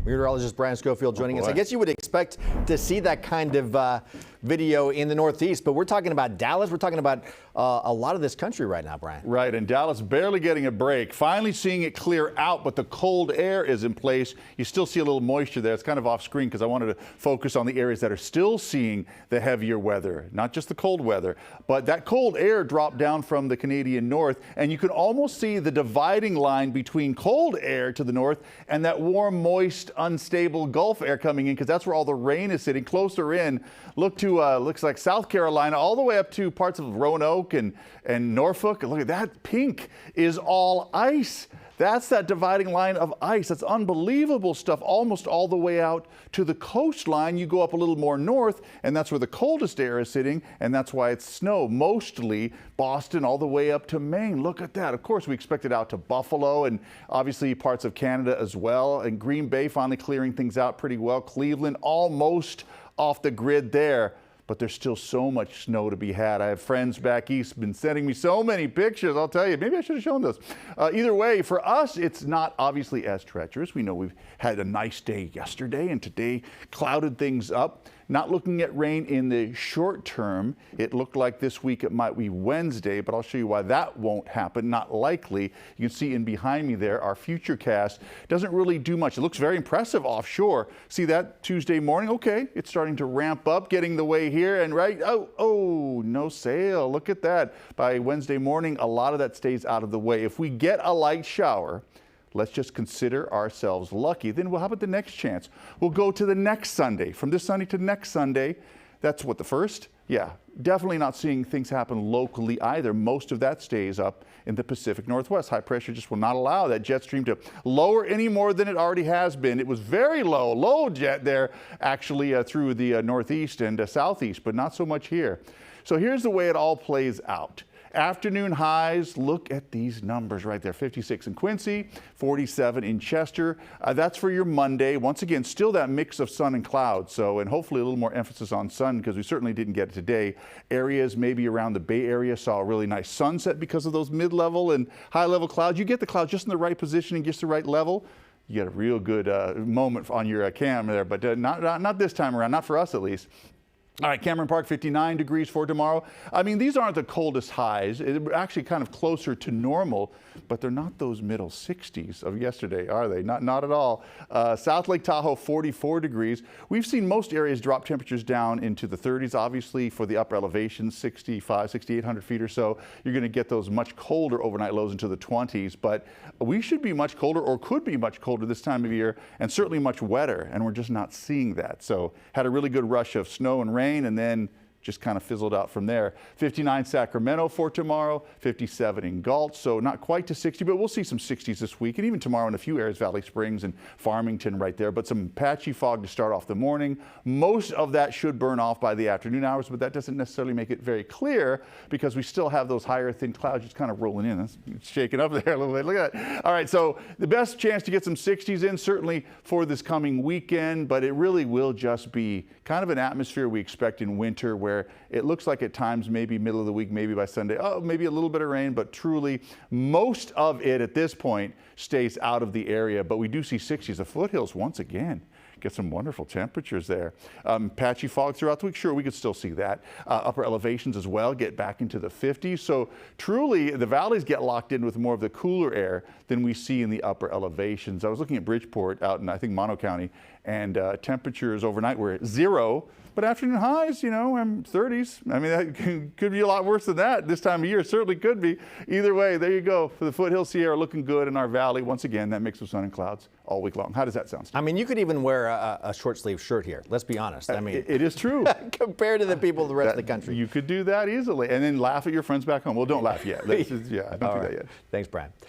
Meteorologist Brian Schofield joining us. boy. I guess you would expect to see that kind of video in the Northeast, but we're talking about Dallas. We're talking about a lot of this country right now, Brian. Right, and Dallas barely getting a break. Finally seeing it clear out, but the cold air is in place. You still see a little moisture there. It's kind of off screen because I wanted to focus on the areas that are still seeing the heavier weather, not just the cold weather, but that cold air dropped down from the Canadian north, and you can almost see the dividing line between cold air to the north and that warm, moist, unstable Gulf air coming in, because that's where all the rain is sitting closer in. Look to looks like South Carolina, all the way up to parts of Roanoke and Norfolk. Look at that, pink is all ice. That's that dividing line of ice. That's unbelievable stuff, almost all the way out to the coastline. You go up a little more north, and that's where the coldest air is sitting, and that's why it's snow, mostly Boston all the way up to Maine. Look at that. Of course, we expect it out to Buffalo and obviously parts of Canada as well. And Green Bay finally clearing things out pretty well. Cleveland almost off the grid there. But there's still so much snow to be had. I have friends back east been sending me so many pictures. I'll tell you, maybe I should have shown those. Either way, for us, it's not obviously as treacherous. We know we've had a nice day yesterday, and today clouded things up. Not looking at rain in the short term. It looked like this week it might be Wednesday, but I'll show you why that won't happen. Not likely. You can see in behind me there, our Futurecast doesn't really do much. It looks very impressive offshore. See that Tuesday morning? Okay, it's starting to ramp up, getting the way here, and right, oh, no sail. Look at that. By Wednesday morning, a lot of that stays out of the way. If we get a light shower, let's just consider ourselves lucky. Then how about the next chance? We'll go to the next Sunday. From this Sunday to next Sunday, that's what, the first? Yeah, definitely not seeing things happen locally either. Most of that stays up in the Pacific Northwest. High pressure just will not allow that jet stream to lower any more than it already has been. It was very low jet there actually through the Northeast and Southeast, but not so much here. So here's the way it all plays out. Afternoon highs, look at these numbers right there. 56 in Quincy, 47 in Chester. That's for your Monday. Once again, still that mix of sun and clouds. So, and hopefully a little more emphasis on sun, because we certainly didn't get it today. Areas maybe around the Bay Area saw a really nice sunset because of those mid-level and high-level clouds. You get the clouds just in the right position and just the right level, you get a real good moment on your cam there, but not this time around, not for us at least. All right, Cameron Park, 59 degrees for tomorrow. I mean, these aren't the coldest highs. It's actually kind of closer to normal, but they're not those middle 60s of yesterday, are they? Not at all. South Lake Tahoe, 44 degrees. We've seen most areas drop temperatures down into the 30s, obviously, for the upper elevations, 6,800 feet or so. You're going to get those much colder overnight lows into the 20s, but we should be much colder, or could be much colder this time of year, and certainly much wetter, and we're just not seeing that. So had a really good rush of snow and rain, and then just kind of fizzled out from there. 59 Sacramento for tomorrow, 57 in Galt, so not quite to 60, but we'll see some 60s this week, and even tomorrow in a few areas, Valley Springs and Farmington right there, but some patchy fog to start off the morning. Most of that should burn off by the afternoon hours, but that doesn't necessarily make it very clear, because we still have those higher thin clouds just kind of rolling in. It's shaking up there a little bit. Look at that. All right, so the best chance to get some 60s in, certainly for this coming weekend, but it really will just be kind of an atmosphere we expect in winter, where it looks like at times maybe middle of the week, maybe by Sunday, maybe a little bit of rain, but truly most of it at this point stays out of the area. But we do see 60s. The foothills once again get some wonderful temperatures there. Patchy fog throughout the week, sure, we could still see that. Upper elevations as well get back into the 50s. So truly the valleys get locked in with more of the cooler air than we see in the upper elevations. I was looking at Bridgeport out in, I think, Mono County, and temperatures overnight were at 0. But afternoon highs, 30s. I mean, that could be a lot worse than that this time of year. It certainly could be. Either way, there you go. For the Foothill Sierra, looking good in our valley. Once again, that mix of sun and clouds all week long. How does that sound, Steve? I mean, you could even wear a short sleeve shirt here. Let's be honest. I mean, it is true. Compared to the people of the rest of the country. You could do that easily. And then laugh at your friends back home. Well, don't laugh yet. Don't do that yet. Thanks, Brian.